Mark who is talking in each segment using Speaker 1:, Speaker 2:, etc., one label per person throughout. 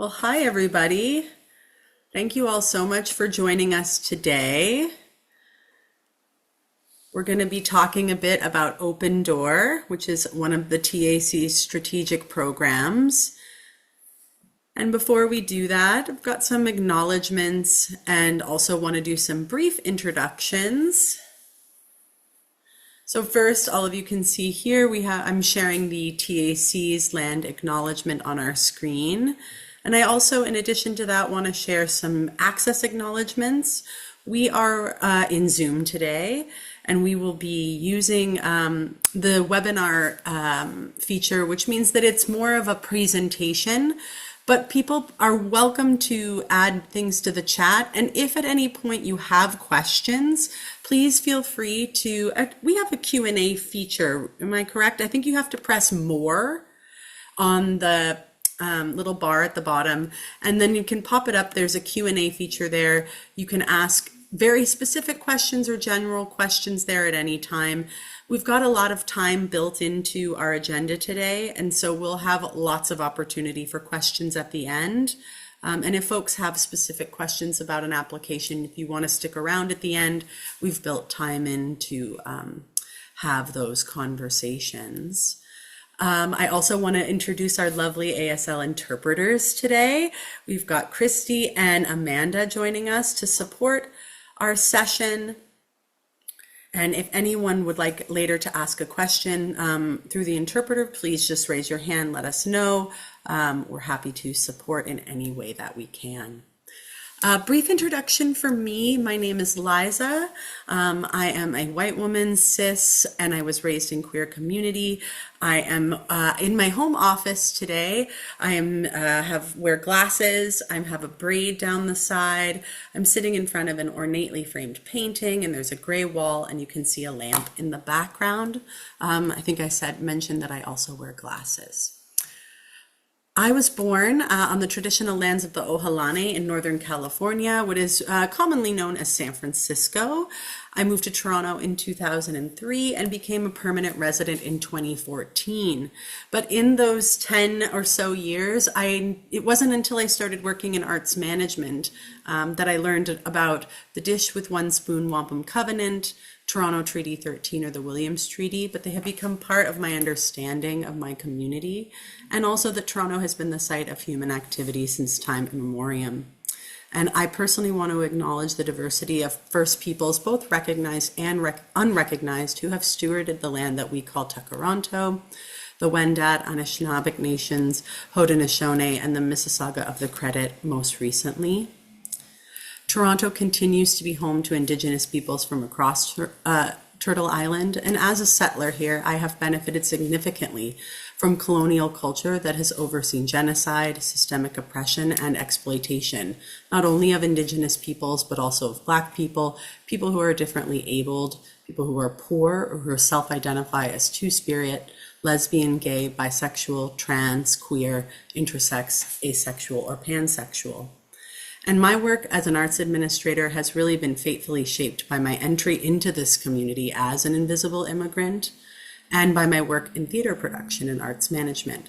Speaker 1: Well, hi, everybody. Thank you all so much for joining us today. We're going to be talking a bit about Open Door, which is one of the TAC's strategic programs. And before we do that, I've got some acknowledgements and also want to do some brief introductions. So first, all of you can see here, I'm sharing the TAC's land acknowledgement on our screen. And I also, in addition to that, want to share some access acknowledgements. We are in Zoom today, and we will be using the webinar feature, which means that it's more of a presentation, but people are welcome to add things to the chat. And if at any point you have questions, please feel free to, we have a Q&A feature, am I correct? I think you have to press more on the little bar at the bottom, and then you can pop it up. There's a Q&A feature there. You can ask very specific questions or general questions there at any time. We've got a lot of time built into our agenda today, and so we'll have lots of opportunity for questions at the end. And if folks have specific questions about an application, if you want to stick around at the end, we've built time in to have those conversations. I also want to introduce our lovely ASL interpreters today. We've got Christie and Amanda joining us to support our session. And if anyone would like later to ask a question through the interpreter, please just raise your hand, let us know. We're happy to support in any way that we can. Brief introduction for me. My name is Liza. I am a white woman, cis, and I was raised in queer community. I am in my home office today. I am wear glasses. I have a braid down the side. I'm sitting in front of an ornately framed painting, and there's a gray wall, and you can see a lamp in the background. I think I mentioned that I also wear glasses. I was born on the traditional lands of the Ohlone in Northern California, what is commonly known as San Francisco. I moved to Toronto in 2003 and became a permanent resident in 2014. But in those 10 or so years, it wasn't until I started working in arts management that I learned about the Dish with One Spoon Wampum Covenant, Toronto Treaty 13, or the Williams Treaty, but they have become part of my understanding of my community, and also that Toronto has been the site of human activity since time immemorial. And I personally want to acknowledge the diversity of First Peoples, both recognized and unrecognized, who have stewarded the land that we call Tkaronto, the Wendat, Anishinaabeg nations, Haudenosaunee, and the Mississauga of the Credit most recently. Toronto continues to be home to Indigenous peoples from across Turtle Island, and as a settler here, I have benefited significantly from colonial culture that has overseen genocide, systemic oppression, and exploitation, not only of Indigenous peoples, but also of Black people, people who are differently abled, people who are poor, or who self-identify as two-spirit, lesbian, gay, bisexual, trans, queer, intersex, asexual, or pansexual. And my work as an arts administrator has really been fatefully shaped by my entry into this community as an invisible immigrant, and by my work in theater production and arts management,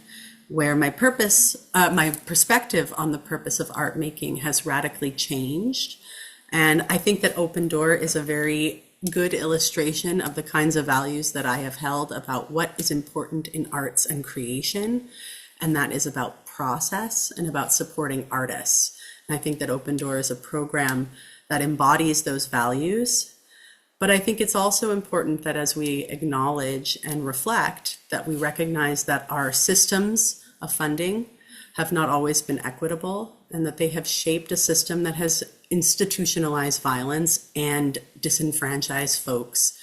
Speaker 1: where my perspective on the purpose of art making has radically changed. And I think that Open Door is a very good illustration of the kinds of values that I have held about what is important in arts and creation, and that is about process and about supporting artists. I think that Open Door is a program that embodies those values, but I think it's also important that as we acknowledge and reflect, that we recognize that our systems of funding have not always been equitable, and that they have shaped a system that has institutionalized violence and disenfranchised folks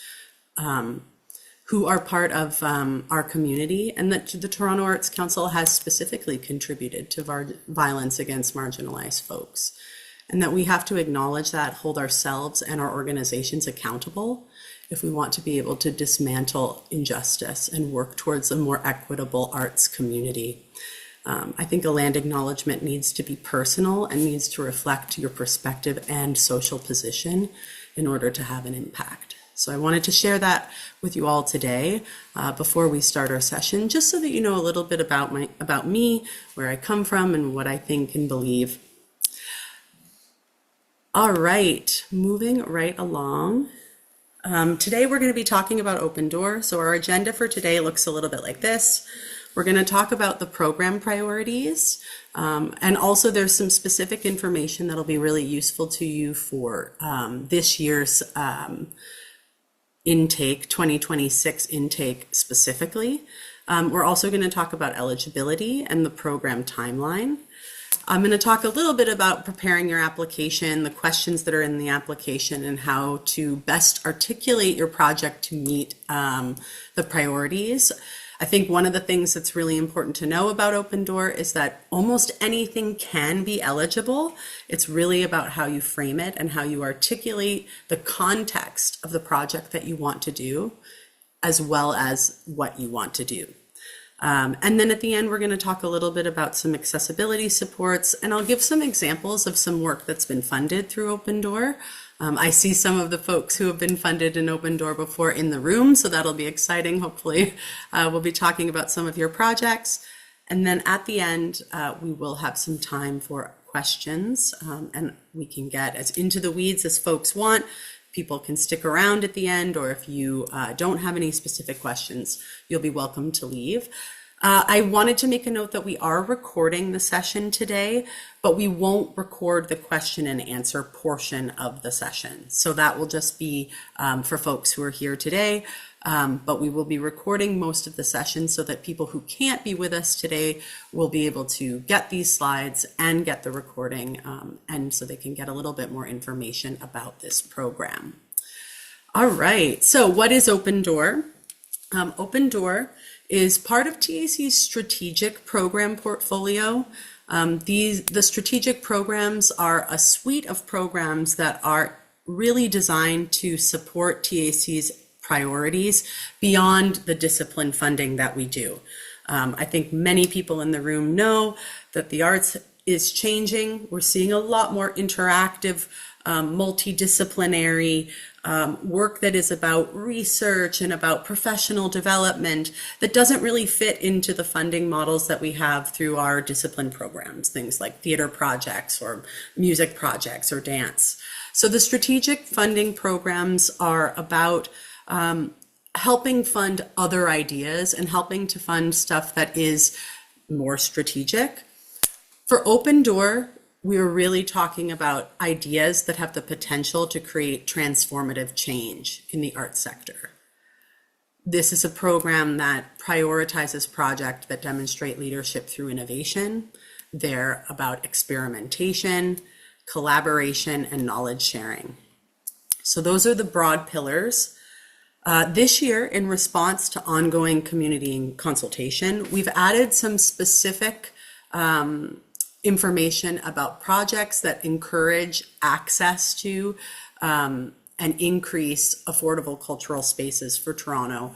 Speaker 1: who are part of our community, and that the Toronto Arts Council has specifically contributed to violence against marginalized folks. And that we have to acknowledge that, hold ourselves and our organizations accountable if we want to be able to dismantle injustice and work towards a more equitable arts community. I think a land acknowledgement needs to be personal and needs to reflect your perspective and social position in order to have an impact. So I wanted to share that with you all today before we start our session, just so that you know a little bit about me, where I come from, and what I think and believe. All right, moving right along. Today we're going to be talking about Open Door. So our agenda for today looks a little bit like this. We're going to talk about the program priorities, and also there's some specific information that'll be really useful to you for this year's intake, 2026 intake specifically. We're also going to talk about eligibility and the program timeline. I'm going to talk a little bit about preparing your application, the questions that are in the application, and how to best articulate your project to meet the priorities. I think one of the things that's really important to know about Open Door is that almost anything can be eligible. It's really about how you frame it and how you articulate the context of the project that you want to do, as well as what you want to do. And then at the end, we're going to talk a little bit about some accessibility supports, and I'll give some examples of some work that's been funded through Open Door. I see some of the folks who have been funded in Open Door before in the room, so that'll be exciting. Hopefully, we'll be talking about some of your projects. And then at the end, we will have some time for questions, and we can get as into the weeds as folks want. People can stick around at the end, or if you don't have any specific questions, you'll be welcome to leave. I wanted to make a note that we are recording the session today, but we won't record the question and answer portion of the session. So that will just be for folks who are here today, but we will be recording most of the session so that people who can't be with us today will be able to get these slides and get the recording, and so they can get a little bit more information about this program. All right, so what is Open Door? Open Door is part of TAC's strategic program portfolio. The strategic programs are a suite of programs that are really designed to support TAC's priorities beyond the discipline funding that we do. I think many people in the room know that the arts is changing. We're seeing a lot more interactive, multidisciplinary work that is about research and about professional development that doesn't really fit into the funding models that we have through our discipline programs, things like theater projects or music projects or dance. So the strategic funding programs are about helping fund other ideas and helping to fund stuff that is more strategic. For Open Door, we are really talking about ideas that have the potential to create transformative change in the arts sector. This is a program that prioritizes projects that demonstrate leadership through innovation. They're about experimentation, collaboration, and knowledge sharing. So those are the broad pillars. This year, in response to ongoing community consultation, we've added some specific information about projects that encourage access to and increase affordable cultural spaces for Toronto,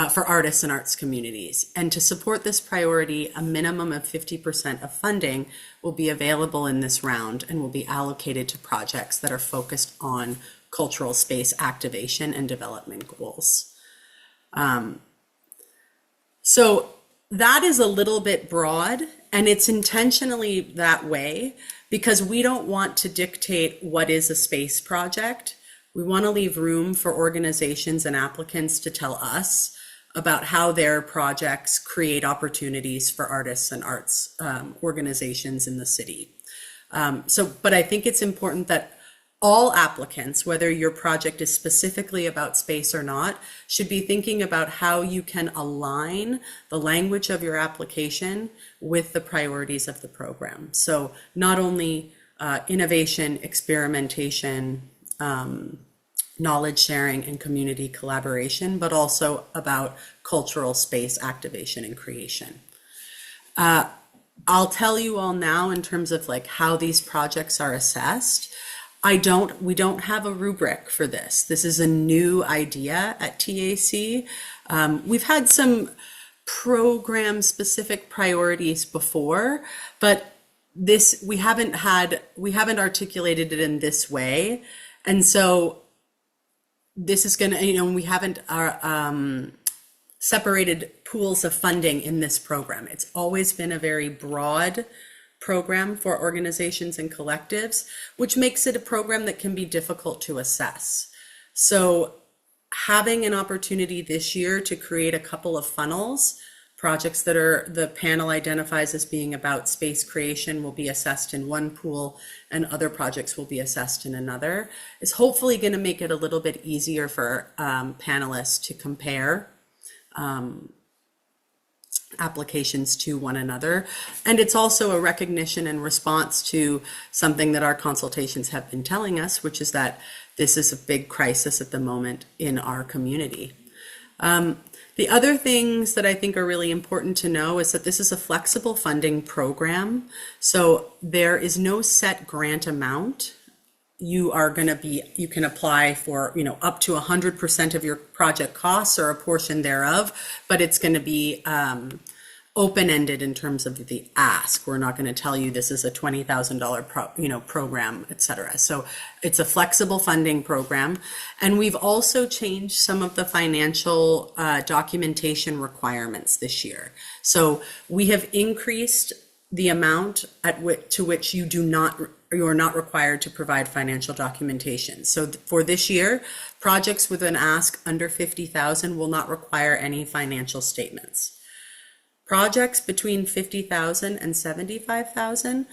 Speaker 1: for artists and arts communities. And to support this priority, a minimum of 50% of funding will be available in this round and will be allocated to projects that are focused on cultural space activation and development goals. So that is a little bit broad, and it's intentionally that way because we don't want to dictate what is a space project. We want to leave room for organizations and applicants to tell us about how their projects create opportunities for artists and arts organizations in the city. But I think it's important that all applicants, whether your project is specifically about space or not, should be thinking about how you can align the language of your application with the priorities of the program. So not only innovation, experimentation, knowledge sharing, and community collaboration, but also about cultural space activation and creation. I'll tell you all now in terms of like how these projects are assessed. We don't have a rubric for this. This is a new idea at TAC. We've had some program specific priorities before, but we haven't articulated it in this way. And so this is going to, you know, we haven't separated pools of funding in this program. It's always been a very broad program for organizations and collectives, which makes it a program that can be difficult to assess. So having an opportunity this year to create a couple of funnels, projects that are the panel identifies as being about space creation will be assessed in one pool and other projects will be assessed in another, is hopefully going to make it a little bit easier for panelists to compare applications to one another. And it's also a recognition and response to something that our consultations have been telling us, which is that this is a big crisis at the moment in our community. The other things that I think are really important to know is that this is a flexible funding program. So there is no set grant amount. You can apply for, you know, up to 100% of your project costs or a portion thereof, but it's going to be open-ended in terms of the ask. We're not going to tell you this is a $20,000 program, et cetera. So it's a flexible funding program. And we've also changed some of the financial documentation requirements this year. So we have increased the amount to which you are not required to provide financial documentation. So for this year, projects with an ask under 50,000 will not require any financial statements. Projects between 50,000 and 75,000,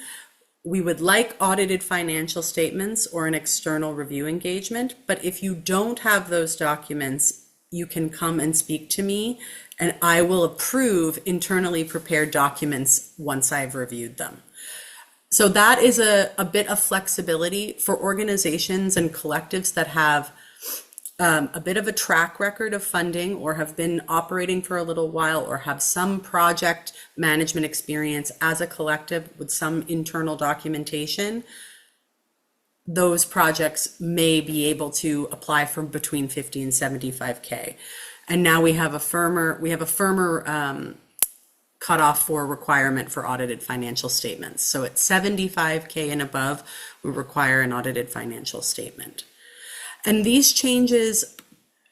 Speaker 1: we would like audited financial statements or an external review engagement. But if you don't have those documents, you can come and speak to me and I will approve internally prepared documents once I've reviewed them. So that is a bit of flexibility for organizations and collectives that have a bit of a track record of funding or have been operating for a little while or have some project management experience as a collective with some internal documentation. Those projects may be able to apply for between 50 and 75K. And now we have a firmer cutoff for requirement for audited financial statements. So at 75K and above, we require an audited financial statement. And these changes,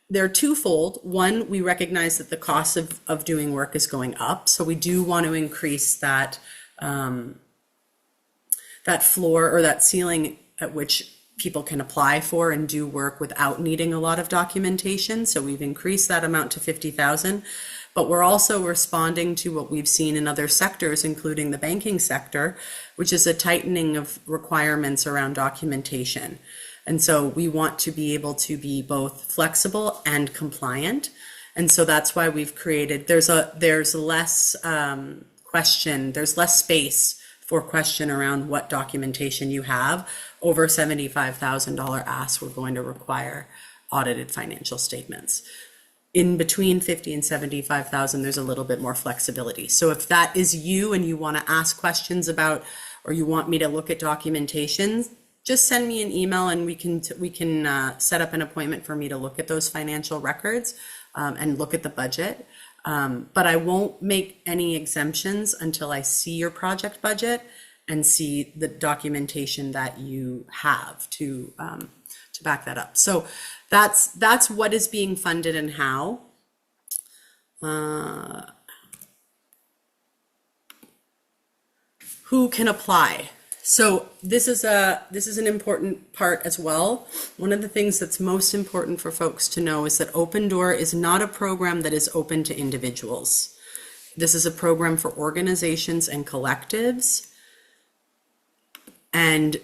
Speaker 1: they're twofold. One, we recognize that the cost of doing work is going up. So we do want to increase that, that floor or that ceiling at which people can apply for and do work without needing a lot of documentation. So we've increased that amount to 50,000. But we're also responding to what we've seen in other sectors, including the banking sector, which is a tightening of requirements around documentation. And so we want to be able to be both flexible and compliant. And so that's why we've created, there's less there's less space for question around what documentation you have. Over $75,000 asks, we're going to require audited financial statements. In between 50 and 75,000, there's a little bit more flexibility. So if that is you and you want to ask questions about, or you want me to look at documentation, just send me an email and we can set up an appointment for me to look at those financial records and look at the budget. But I won't make any exemptions until I see your project budget and see the documentation that you have to back that up. So that's what is being funded and how. Who can apply? So this is an important part as well. One of the things that's most important for folks to know is that Open Door is not a program that is open to individuals. This is a program for organizations and collectives. And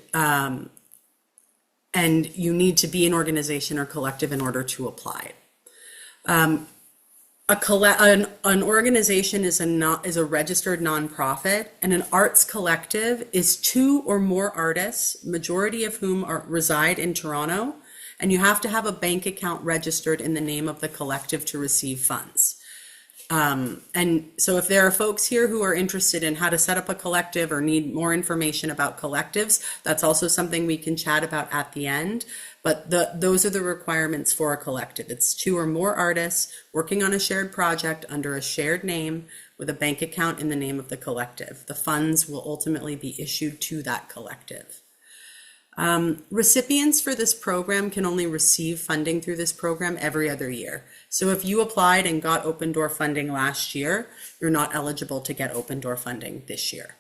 Speaker 1: you need to be an organization or collective in order to apply. An organization is a registered nonprofit, and an arts collective is 2 or more artists, majority of whom reside in Toronto, and you have to have a bank account registered in the name of the collective to receive funds. And so if there are folks here who are interested in how to set up a collective or need more information about collectives, that's also something we can chat about at the end. But those are the requirements for a collective. It's 2 or more artists working on a shared project under a shared name with a bank account in the name of the collective. The funds will ultimately be issued to that collective. Recipients for this program can only receive funding through this program every other year. So if you applied and got open door funding last year, you're not eligible to get open door funding this year.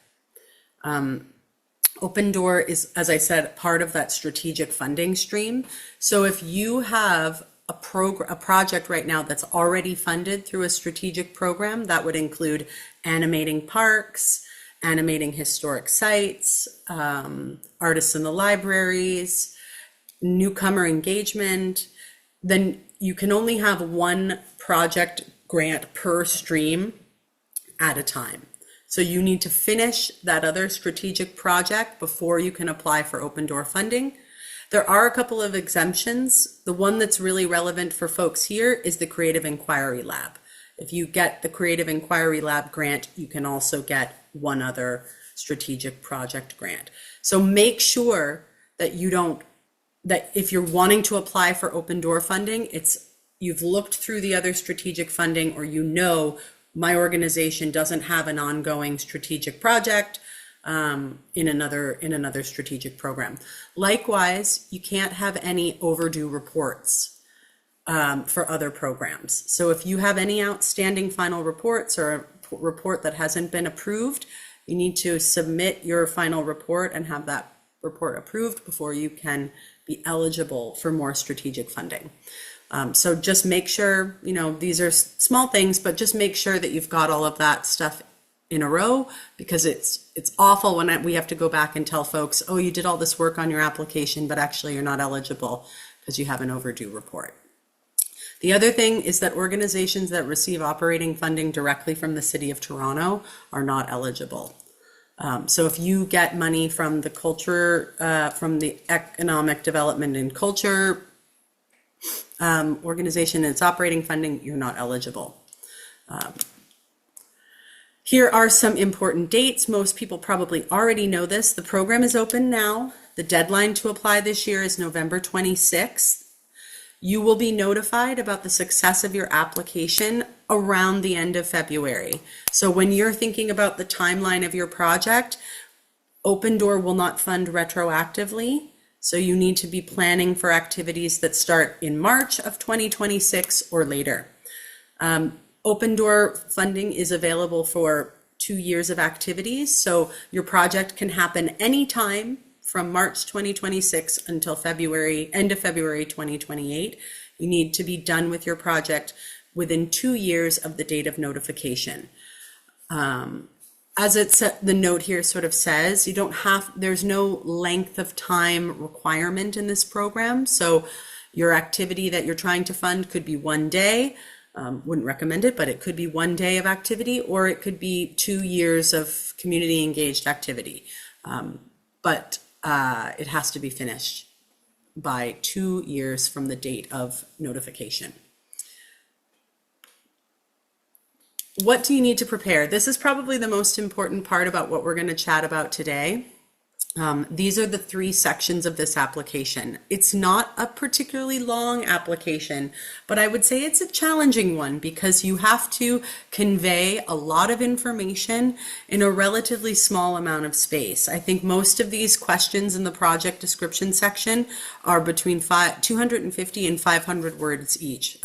Speaker 1: Open Door is, as I said, part of that strategic funding stream. So if you have a project right now that's already funded through a strategic program, that would include animating parks, animating historic sites, artists in the libraries, newcomer engagement, then you can only have one project grant per stream at a time. So you need to finish that other strategic project before you can apply for open door funding. There are a couple of exemptions. The one that's really relevant for folks here is the Creative Inquiry Lab. If you get the Creative Inquiry Lab grant, you can also get one other strategic project grant. So make sure that that if you're wanting to apply for open door funding, you've looked through the other strategic funding, or my organization doesn't have an ongoing strategic project in another strategic program. Likewise, you can't have any overdue reports for other programs. So if you have any outstanding final reports or a report that hasn't been approved, you need to submit your final report and have that report approved before you can be eligible for more strategic funding. So just make sure, these are small things, but just make sure that you've got all of that stuff in a row, because it's awful when we have to go back and tell folks, oh, you did all this work on your application, but actually you're not eligible because you have an overdue report. The other thing is that organizations that receive operating funding directly from the City of Toronto are not eligible. So if you get money from the from the Economic Development and Culture organization and its operating funding, you're not eligible. Here are some important dates. Most people probably already know this. The program is open now. The deadline to apply this year is November 26th. You will be notified about the success of your application around the end of February. So when you're thinking about the timeline of your project, Open Door will not fund retroactively. So you need to be planning for activities that start in March of 2026 or later. Open Door funding is available for 2 years of activities. So your project can happen anytime from March 2026 until end of February 2028. You need to be done with your project within 2 years of the date of notification. As the note here sort of says, there's no length of time requirement in this program. So your activity that you're trying to fund could be 1 day. Wouldn't recommend it, but it could be 1 day of activity, or it could be 2 years of community engaged activity. But it has to be finished by 2 years from the date of notification. What do you need to prepare? This is probably the most important part about what we're going to chat about today. These are the 3 sections of this application. It's not a particularly long application, but I would say it's a challenging one because you have to convey a lot of information in a relatively small amount of space. I think most of these questions in the project description section are between 250 and 500 words each.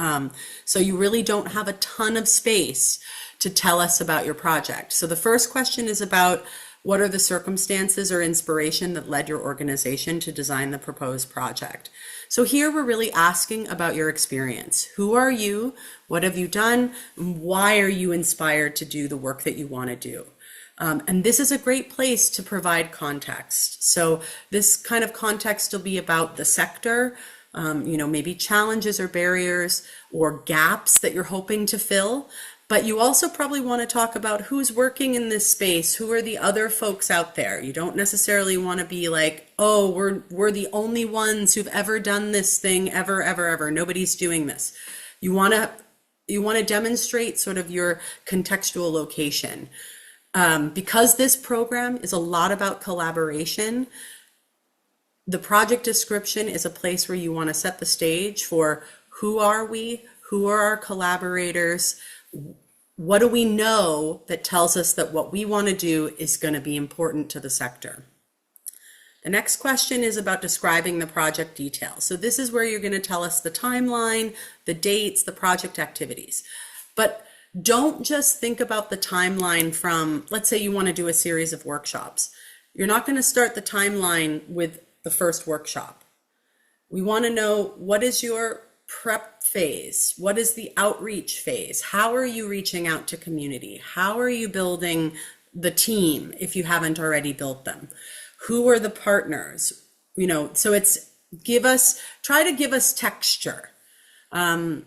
Speaker 1: So you really don't have a ton of space to tell us about your project. So the first question is about what are the circumstances or inspiration that led your organization to design the proposed project? So here we're really asking about your experience. Who are you? What have you done? Why are you inspired to do the work that you want to do? And this is a great place to provide context. So this kind of context will be about the sector, maybe challenges or barriers or gaps that you're hoping to fill. But you also probably want to talk about who's working in this space, who are the other folks out there. You don't necessarily want to be like, oh, we're the only ones who've ever done this thing ever. Nobody's doing this. You want to demonstrate sort of your contextual location. Because this program is a lot about collaboration, the project description is a place where you want to set the stage for who are we, who are our collaborators, what do we know that tells us that what we want to do is going to be important to the sector? The next question is about describing the project details. So this is where you're going to tell us the timeline, the dates, the project activities. But don't just think about the timeline from, let's say you want to do a series of workshops. You're not going to start the timeline with the first workshop. We want to know, what is your prep phase? What is the outreach phase? How are you reaching out to community? How are you building the team if you haven't already built them? Who are the partners? So it's try to give us texture. The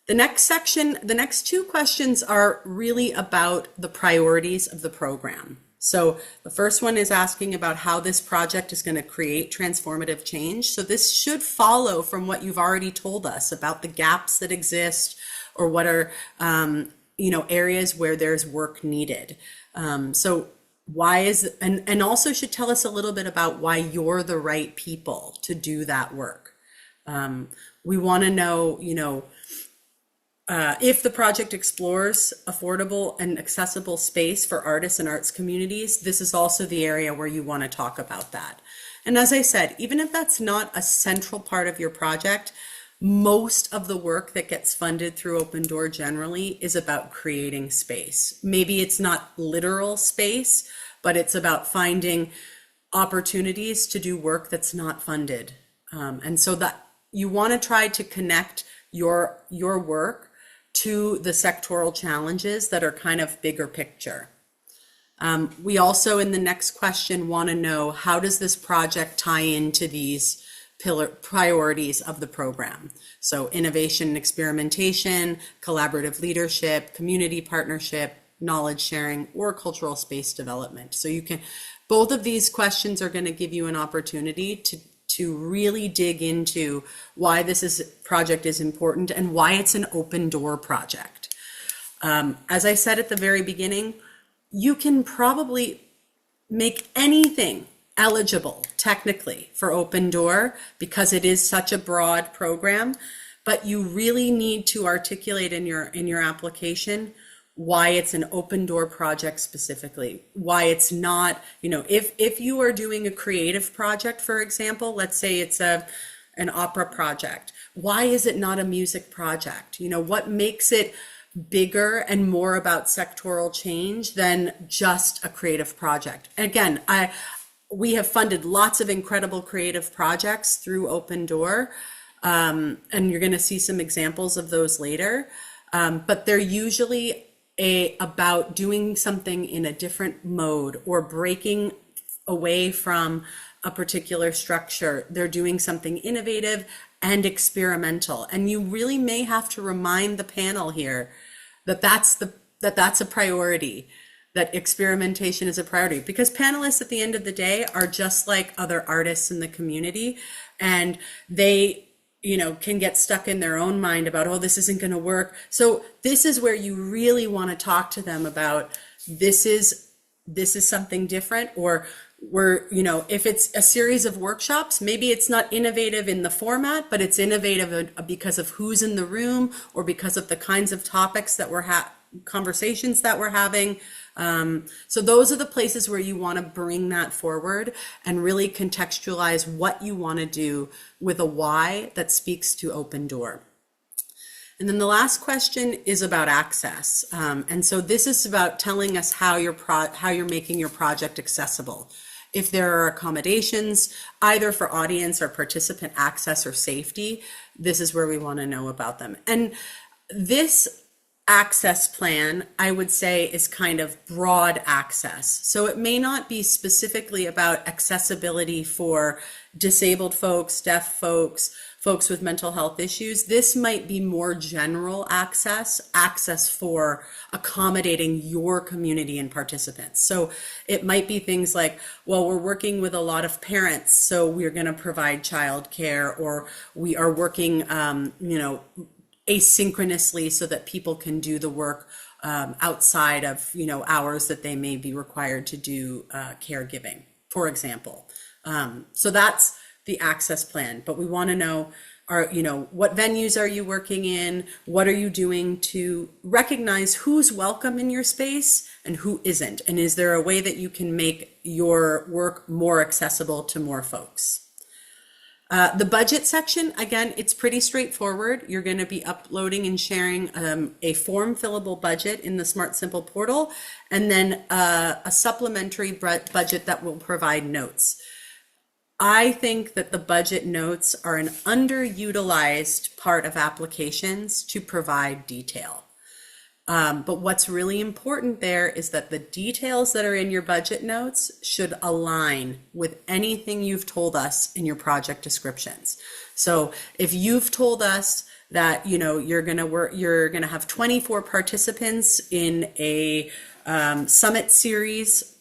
Speaker 1: next section, the next two questions are really about the priorities of the program. So the first one is asking about how this project is going to create transformative change. So this should follow from what you've already told us about the gaps that exist, or what are, areas where there's work needed. So why is, and also should tell us a little bit about why you're the right people to do that work. We want to know, if the project explores affordable and accessible space for artists and arts communities, this is also the area where you want to talk about that. And as I said, even if that's not a central part of your project, most of the work that gets funded through Open Door generally is about creating space. Maybe it's not literal space, but it's about finding opportunities to do work that's not funded. And so that you want to try to connect your work to the sectoral challenges that are kind of bigger picture. We also, in the next question, want to know, how does this project tie into these priorities of the program? So innovation and experimentation, collaborative leadership, community partnership, knowledge sharing, or cultural space development. So both of these questions are going to give you an opportunity to really dig into why this project is important and why it's an open door project. As I said at the very beginning, you can probably make anything eligible technically for Open Door because it is such a broad program, but you really need to articulate in your application why it's an open door project specifically, why it's not, if you are doing a creative project, for example, let's say it's an opera project, why is it not a music project? What makes it bigger and more about sectoral change than just a creative project? Again, we have funded lots of incredible creative projects through Open Door, and you're going to see some examples of those later, but they're usually about doing something in a different mode or breaking away from a particular structure. They're doing something innovative and experimental. And you really may have to remind the panel here that that's a priority, that experimentation is a priority, because panelists at the end of the day are just like other artists in the community, and they can get stuck in their own mind about, oh, this isn't going to work. So this is where you really want to talk to them about, this is something different, or if it's a series of workshops, maybe it's not innovative in the format, but it's innovative because of who's in the room, or because of the kinds of topics that conversations that we're having. So those are the places where you want to bring that forward and really contextualize what you want to do with a why that speaks to Open Door. And then the last question is about access. And so this is about telling us how you're making your project accessible. If there are accommodations, either for audience or participant access or safety, this is where we want to know about them. And this access plan, I would say, is kind of broad access. So it may not be specifically about accessibility for disabled folks, deaf folks, folks with mental health issues. This might be more general access for accommodating your community and participants. So it might be things like, well, we're working with a lot of parents, so we're going to provide childcare, or we are working, asynchronously so that people can do the work outside of hours that they may be required to do caregiving, for example. So that's the access plan, but we want to know, what venues are you working in? What are you doing to recognize who's welcome in your space and who isn't? And is there a way that you can make your work more accessible to more folks? The budget section, again, it's pretty straightforward. You're going to be uploading and sharing a form fillable budget in the Smart Simple portal, and then a supplementary budget that will provide notes. I think that the budget notes are an underutilized part of applications to provide detail. But what's really important there is that the details that are in your budget notes should align with anything you've told us in your project descriptions. So if you've told us that, you know, you're going to have 24 participants in a summit series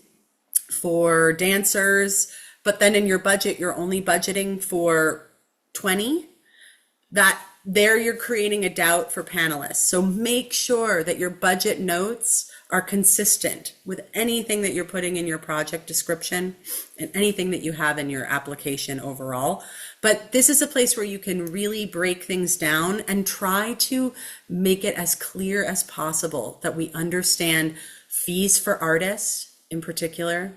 Speaker 1: for dancers, but then in your budget, you're only budgeting for 20, that there you're creating a doubt for panelists. So make sure that your budget notes are consistent with anything that you're putting in your project description and anything that you have in your application overall. But this is a place where you can really break things down and try to make it as clear as possible that we understand fees for artists in particular,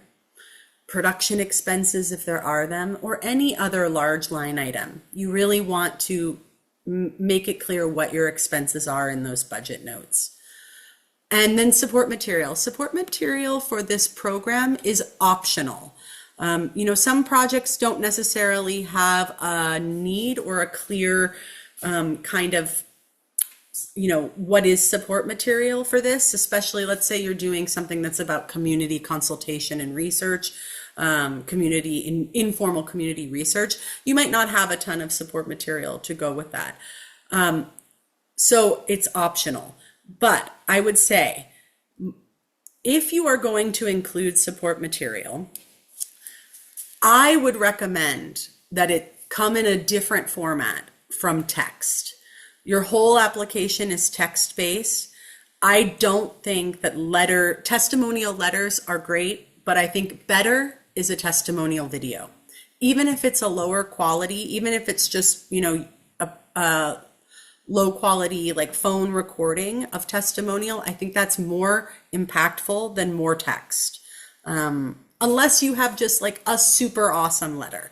Speaker 1: production expenses if there are them, or any other large line item. You really want to make it clear what your expenses are in those budget notes. And then support material. Support material for this program is optional. You know, some projects don't necessarily have a need or a clear kind of, you know, what is support material for this, especially let's say you're doing something that's about community consultation and research, informal community research. You might not have a ton of support material to go with that. So it's optional. But I would say, if you are going to include support material, I would recommend that it come in a different format from text. Your whole application is text-based. I don't think that testimonial letters are great, but I think better is a testimonial video. Even if it's a lower quality, even if it's just, you know, a low quality like phone recording of testimonial, I think that's more impactful than more text. Unless you have just like a super awesome letter.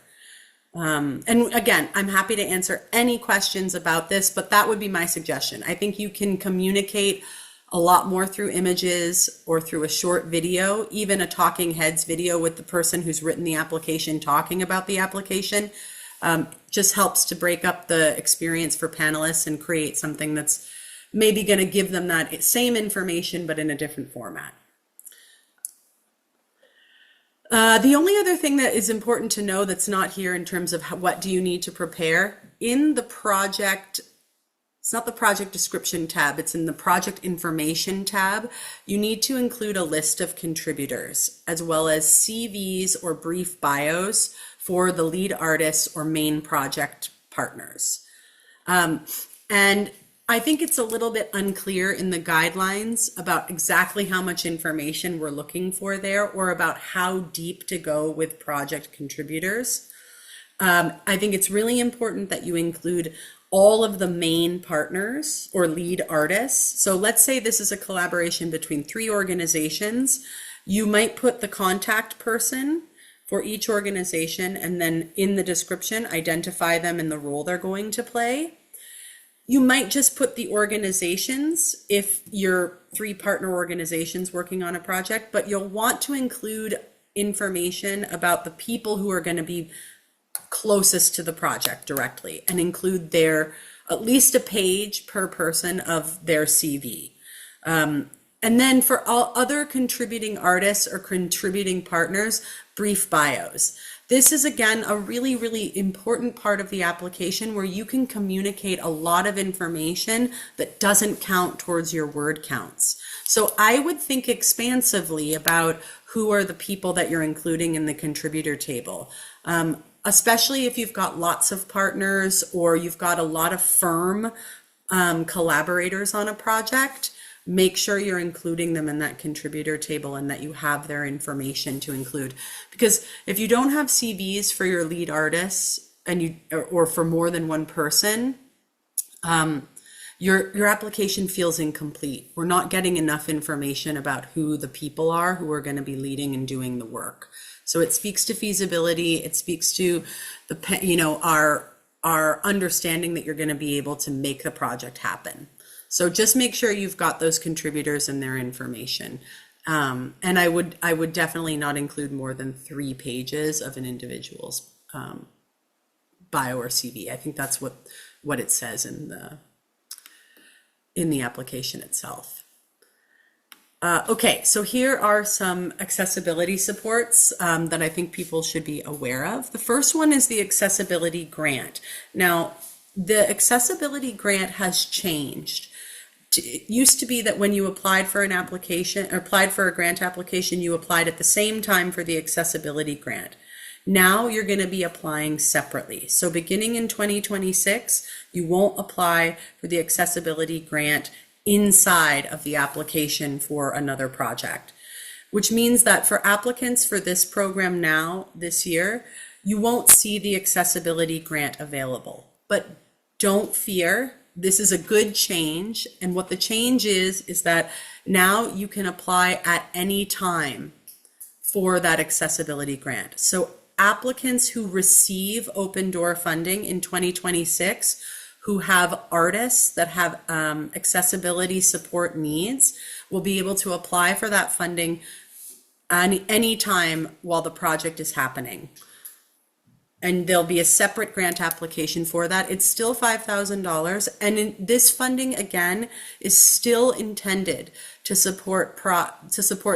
Speaker 1: And again, I'm happy to answer any questions about this, but that would be my suggestion. I think you can communicate a lot more through images or through a short video, even a talking heads video with the person who's written the application talking about the application. Just helps to break up the experience for panelists and create something that's maybe going to give them that same information, but in a different format. The only other thing that is important to know that's not here in terms of what do you need to prepare in the project, it's not the project description tab, it's in the project information tab. You need to include a list of contributors as well as CVs or brief bios for the lead artists or main project partners. And I think it's a little bit unclear in the guidelines about exactly how much information we're looking for there or about how deep to go with project contributors. I think it's really important that you include all of the main partners or lead artists. So let's say this is a collaboration between 3 organizations. You might put the contact person for each organization and then in the description, identify them and the role they're going to play. You might just put the organizations if you're 3 partner organizations working on a project, but you'll want to include information about the people who are going to be closest to the project directly and include their at least a page per person of their CV. And then for all other contributing artists or contributing partners, brief bios. This is, again, a really, really important part of the application where you can communicate a lot of information that doesn't count towards your word counts. So I would think expansively about who are the people that you're including in the contributor table. Especially if you've got lots of partners or you've got a lot of firm collaborators on a project, make sure you're including them in that contributor table and that you have their information to include. Because if you don't have CVs for your lead artists and or for more than one person, your application feels incomplete. We're not getting enough information about who the people are who are going to be leading and doing the work. So it speaks to feasibility. It speaks to our understanding that you're going to be able to make the project happen. So just make sure you've got those contributors and their information. And I would definitely not include more than 3 pages of an individual's bio or CV. I think that's what it says in the application itself. Okay, so here are some accessibility supports that I think people should be aware of. The first one is the accessibility grant. Now, the accessibility grant has changed. It used to be that when you applied for an application, or applied for a grant application, you applied at the same time for the accessibility grant. Now you're going to be applying separately. So beginning in 2026, you won't apply for the accessibility grant inside of the application for another project, which means that for applicants for this program now, this year, you won't see the accessibility grant available. But don't fear, this is a good change. And what the change is that now you can apply at any time for that accessibility grant. So applicants who receive open door funding in 2026 who have artists that have accessibility support needs will be able to apply for that funding any time while the project is happening. And there'll be a separate grant application for that. It's still $5,000. And this funding, again, is still intended to support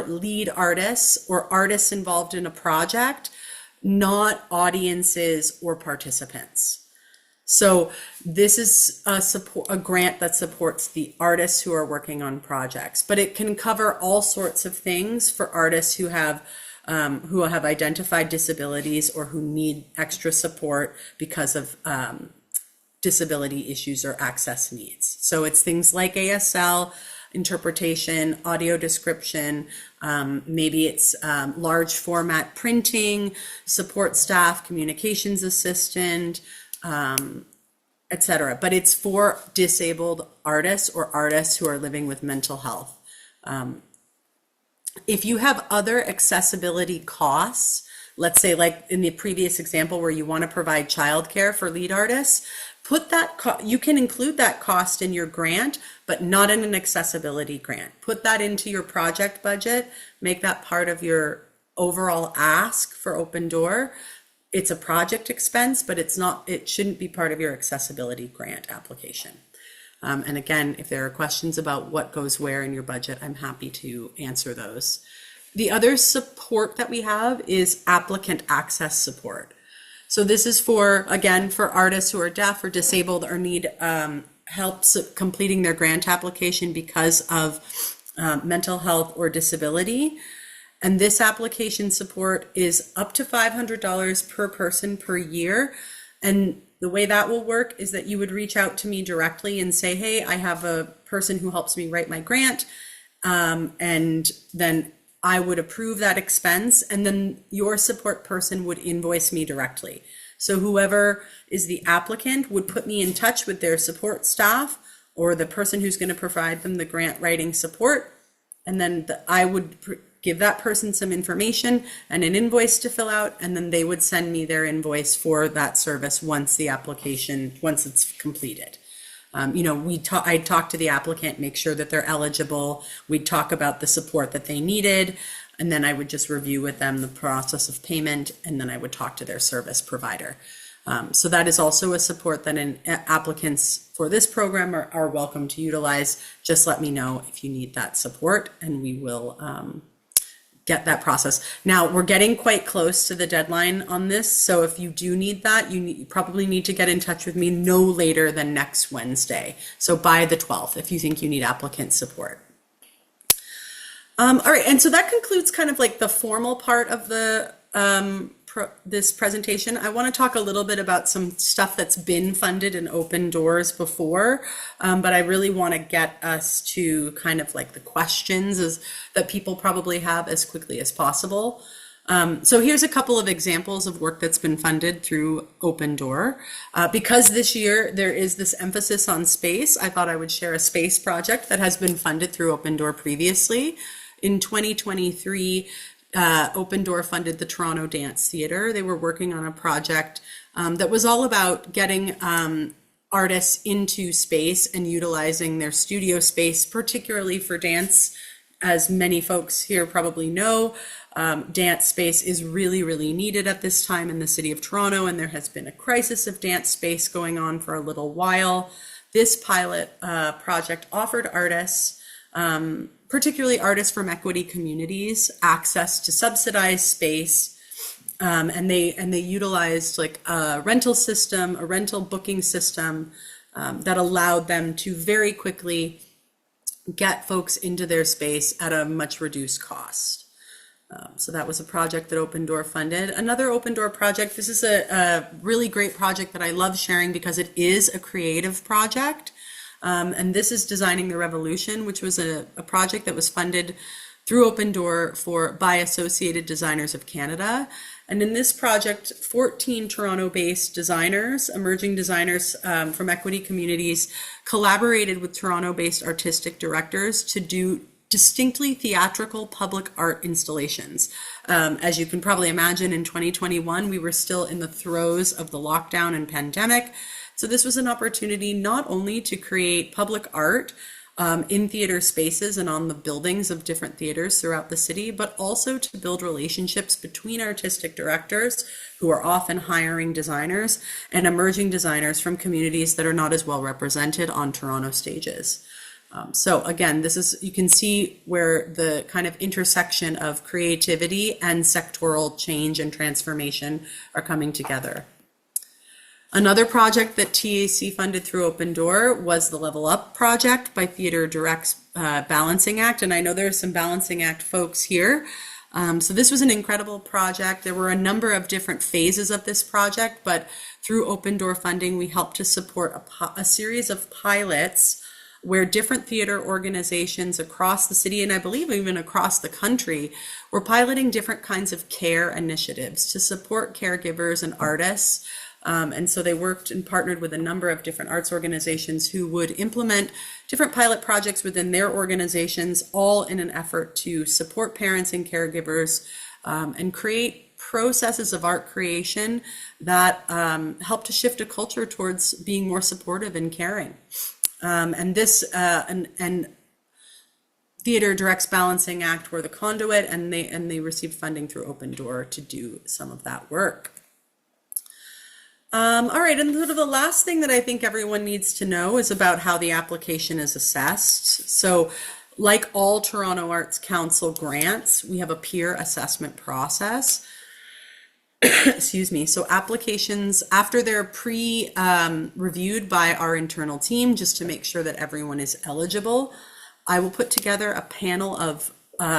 Speaker 1: lead artists or artists involved in a project, not audiences or participants. So this is a grant that supports the artists who are working on projects, but it can cover all sorts of things for artists who have identified disabilities or who need extra support because of disability issues or access needs. So it's things like ASL, interpretation, audio description, maybe it's large format printing, support staff, communications assistant, etc. But it's for disabled artists or artists who are living with mental health. If you have other accessibility costs, let's say like in the previous example where you want to provide childcare for lead artists, put that you can include that cost in your grant, but not in an accessibility grant. Put that into your project budget, make that part of your overall ask for Open Door. It's a project expense, but it shouldn't be part of your accessibility grant application. And again, if there are questions about what goes where in your budget, I'm happy to answer those. The other support that we have is applicant access support. So this is for artists who are deaf or disabled or need help completing their grant application because of mental health or disability. And this application support is up to $500 per person per year. And the way that will work is that you would reach out to me directly and say, hey, I have a person who helps me write my grant. And then I would approve that expense. And then your support person would invoice me directly. So whoever is the applicant would put me in touch with their support staff or the person who's going to provide them the grant writing support. And then I would give that person some information and an invoice to fill out, and then they would send me their invoice for that service once it's completed. I'd talk to the applicant, make sure that they're eligible. We'd talk about the support that they needed, and then I would just review with them the process of payment, and then I would talk to their service provider. So that is also a support that applicants for this program are welcome to utilize. Just let me know if you need that support, and we will get that process. Now, we're getting quite close to the deadline on this, so if you do need that, you probably need to get in touch with me no later than next Wednesday. So by the 12th, if you think you need applicant support. All right, and so that concludes kind of like the formal part of the this presentation. I want to talk a little bit about some stuff that's been funded in Open Doors before, but I really want to get us to kind of like the questions that people probably have as quickly as possible. So here's a couple of examples of work that's been funded through Open Door. Because this year there is this emphasis on space, I thought I would share a space project that has been funded through Open Door previously. In 2023, Open Door funded the Toronto Dance Theatre. They were working on a project that was all about getting artists into space and utilizing their studio space, particularly for dance. As many folks here probably know, dance space is really, really needed at this time in the city of Toronto, and there has been a crisis of dance space going on for a little while. This pilot project offered artists, particularly artists from equity communities, access to subsidized space, and they utilized like a rental system, a rental booking system that allowed them to very quickly get folks into their space at a much reduced cost. So that was a project that Open Door funded. Another Open Door project, this is a really great project that I love sharing because it is a creative project. And this is Designing the Revolution, which was a project that was funded through Open Door by Associated Designers of Canada. And in this project, 14 Toronto-based designers, emerging designers from equity communities, collaborated with Toronto-based artistic directors to do distinctly theatrical public art installations. As you can probably imagine, in 2021, we were still in the throes of the lockdown and pandemic. So this was an opportunity not only to create public art in theater spaces and on the buildings of different theaters throughout the city, but also to build relationships between artistic directors who are often hiring designers and emerging designers from communities that are not as well represented on Toronto stages. So again, you can see where the kind of intersection of creativity and sectoral change and transformation are coming together. Another project that TAC funded through Open Door was the Level Up project by Theatre Direct's Balancing Act. And I know there are some Balancing Act folks here. So this was an incredible project. There were a number of different phases of this project, but through Open Door funding, we helped to support a series of pilots where different theater organizations across the city, and I believe even across the country, were piloting different kinds of care initiatives to support caregivers and artists. And so they worked and partnered with a number of different arts organizations who would implement different pilot projects within their organizations, all in an effort to support parents and caregivers and create processes of art creation that help to shift a culture towards being more supportive and caring. And Theatre Direct's Balancing Act were the conduit, and they received funding through Open Door to do some of that work. All right, and sort of the last thing that I think everyone needs to know is about how the application is assessed. So like all Toronto Arts Council grants, we have a peer assessment process. Excuse me. So applications, after they're reviewed by our internal team, just to make sure that everyone is eligible, I will put together a panel of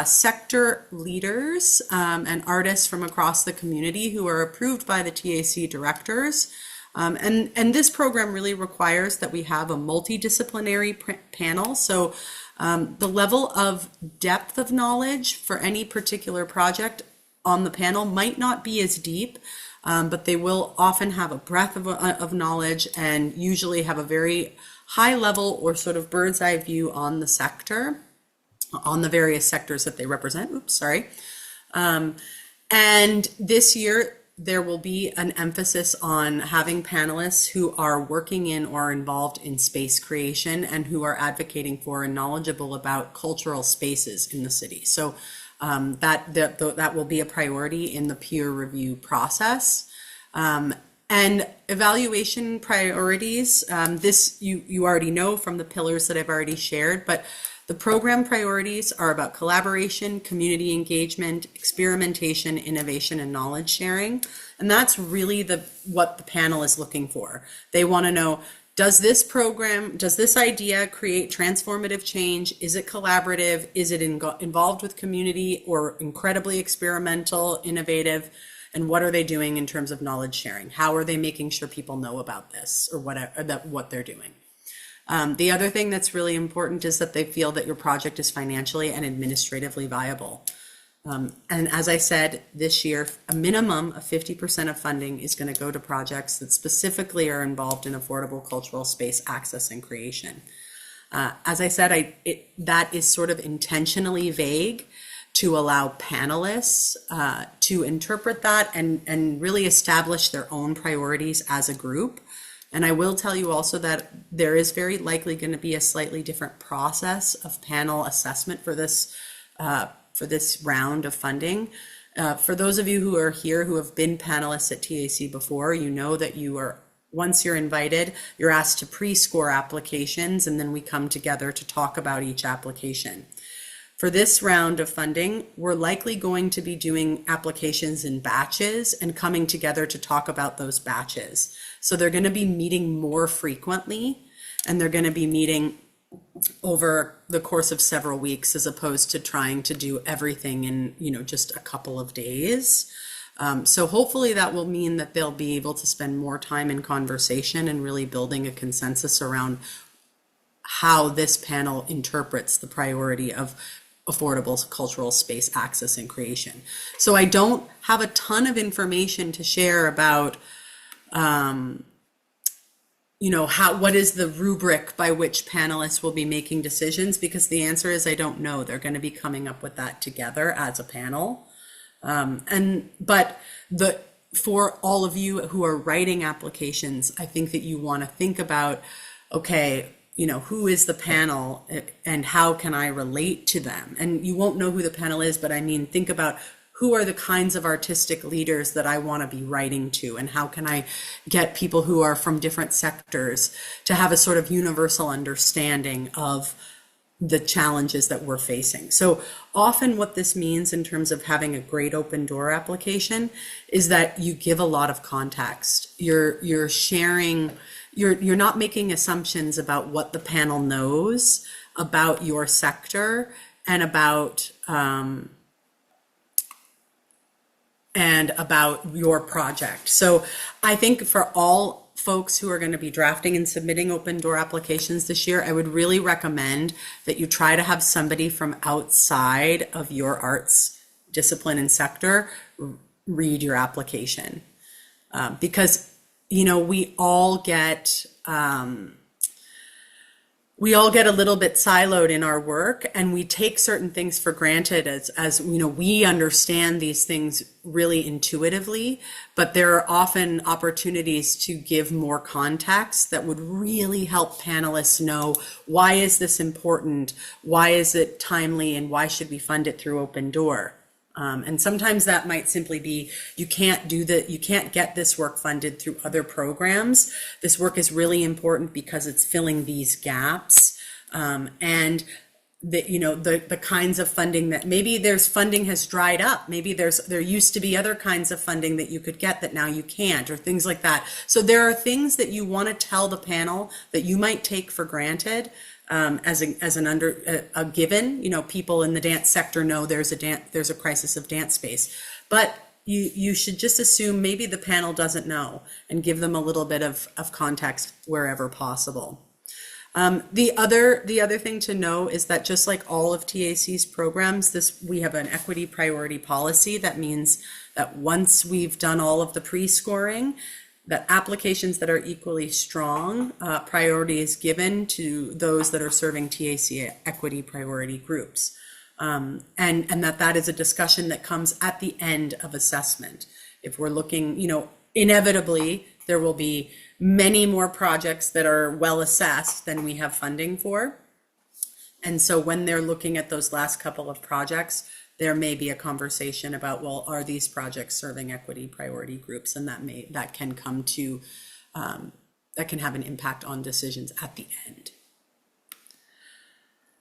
Speaker 1: sector leaders and artists from across the community who are approved by the TAC directors. And this program really requires that we have a multidisciplinary panel. So the level of depth of knowledge for any particular project on the panel might not be as deep, but they will often have a breadth of knowledge and usually have a very high level or sort of bird's eye view on the sector, on the various sectors that they represent. Oops, sorry. And this year, there will be an emphasis on having panelists who are working in or involved in space creation and who are advocating for and knowledgeable about cultural spaces in the city. So that will be a priority in the peer review process. And evaluation priorities, this you already know from the pillars that I've already shared, but the program priorities are about collaboration, community engagement, experimentation, innovation, and knowledge sharing. And that's really what the panel is looking for. They want to know, does this idea create transformative change? Is it collaborative? Is it involved with community or incredibly experimental, innovative? And what are they doing in terms of knowledge sharing? How are they making sure people know about this or what they're doing? The other thing that's really important is that they feel that your project is financially and administratively viable. And as I said, this year, a minimum of 50% of funding is going to go to projects that specifically are involved in affordable cultural space access and creation. As I said, that is sort of intentionally vague to allow panelists to interpret that and really establish their own priorities as a group. And I will tell you also that there is very likely going to be a slightly different process of panel assessment for this round of funding. For those of you who are here who have been panelists at TAC before, you know that once you're invited, you're asked to pre-score applications, and then we come together to talk about each application. For this round of funding, we're likely going to be doing applications in batches and coming together to talk about those batches. So they're going to be meeting more frequently, and they're going to be meeting over the course of several weeks, as opposed to trying to do everything in just a couple of days. So hopefully that will mean that they'll be able to spend more time in conversation and really building a consensus around how this panel interprets the priority of affordable cultural space access and creation. So I don't have a ton of information to share about what is the rubric by which panelists will be making decisions, because the answer is I don't know. They're going to be coming up with that together as a panel. But for all of you who are writing applications, I think that you want to think about, okay, who is the panel and how can I relate to them? And you won't know who the panel is, but I mean, think about who are the kinds of artistic leaders that I want to be writing to, and how can I get people who are from different sectors to have a sort of universal understanding of the challenges that we're facing. So often what this means in terms of having a great open door application is that you give a lot of context. You're sharing, you're not making assumptions about what the panel knows about your sector and about your project. So I think for all folks who are going to be drafting and submitting open door applications this year, I would really recommend that you try to have somebody from outside of your arts discipline and sector read your application, because we all get a little bit siloed in our work, and we take certain things for granted as we understand these things really intuitively, but there are often opportunities to give more context that would really help panelists know, why is this important? Why is it timely? And why should we fund it through Open Door? And sometimes that might simply be, you can't get this work funded through other programs. This work is really important because it's filling these gaps. And the kinds of funding that maybe funding has dried up. Maybe there used to be other kinds of funding that you could get that now you can't, or things like that. So there are things that you want to tell the panel that you might take for granted. As a given, people in the dance sector know there's a crisis of dance space, but you should just assume maybe the panel doesn't know, and give them a little bit of context wherever possible. The other thing to know is that just like all of TAC's programs, we have an equity priority policy. That means that once we've done all of the pre-scoring, that applications that are equally strong, priority is given to those that are serving TAC equity priority groups. And that is a discussion that comes at the end of assessment. If we're looking, inevitably there will be many more projects that are well assessed than we have funding for. And so when they're looking at those last couple of projects, there may be a conversation about, well, are these projects serving equity priority groups? And that can have an impact on decisions at the end.